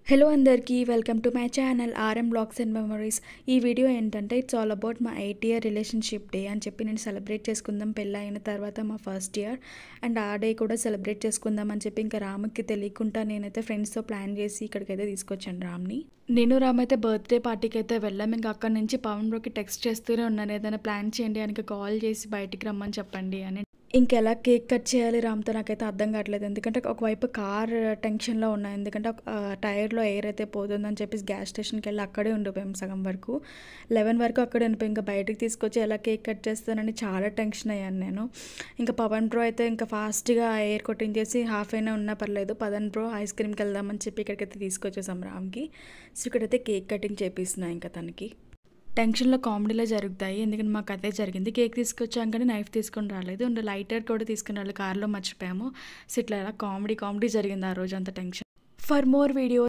Hello అందరికీ welcome to my channel RM blogs and memories. ఈ video ఏంటంటే it's all about మా 8 year relationship day అని చెప్పి నేను సెలబ్రేట్ చేసుకుందాం పెళ్ళి అయిన తర్వాత మా ఫస్ట్ ఇయర్ అండ్ ఆ డే కూడా సెలబ్రేట్ చేసుకుందాం అని చెప్పి ఇంకా రామ్కి తెలియకుండా నేనైతే ఫ్రెండ్స్తో ప్లాన్ చేసి ఇక్కడికైతే తీసుకొచ్చాను రామ్ని. నేను రామ్ అయితే బర్త్డే పార్టీకి అయితే వెళ్ళాం. ఇంకా అక్కడి నుంచి పవన్ బ్రోకి టెక్స్ట్ చేస్తూనే ఉన్నాను, ఏదైనా ప్లాన్ చేయండి అని కాల్ చేసి బయటికి రమ్మని చెప్పండి అని. ఇంకెలా కేక్ కట్ చేయాలి రామ్తో నాకైతే అర్థం కావట్లేదు, ఎందుకంటే ఒకవైపు కార్ టెన్షన్లో ఉన్నా, ఎందుకంటే టైర్లో ఎయిర్ అయితే పోతుందని చెప్పేసి గ్యాస్ స్టేషన్కి వెళ్ళి అక్కడే ఉండిపోయాం సగం వరకు, 11 వరకు అక్కడే ఉండిపోయి ఇంకా బయటకు తీసుకొచ్చి ఎలా కేక్ కట్ చేస్తానని చాలా టెన్షన్ అయ్యాను నేను. ఇంకా పవన్ బ్రో అయితే ఇంకా ఫాస్ట్గా ఎయిర్ కొట్టించేసి హాఫ్ అయినా ఉన్నా పర్లేదు పవన్ బ్రో ఐస్ క్రీమ్కి వెళ్దామని చెప్పి ఇక్కడికైతే తీసుకొచ్చేసాం రామ్కి. సో ఇక్కడైతే కేక్ కటింగ్ చేపిస్తున్నా ఇంకా తనకి. టెన్షన్లో కామెడీలో జరుగుతాయి, ఎందుకంటే మాకు అదే జరిగింది. కేక్ తీసుకొచ్చాం కానీ నైఫ్ తీసుకొని రాలేదు అండ్ లైటర్ కూడా తీసుకుని రాలేదు, కార్లో మర్చిపోయాము. సో ఇట్లా కామెడీ జరిగింది ఆ రోజు అంత టెన్షన్. For more video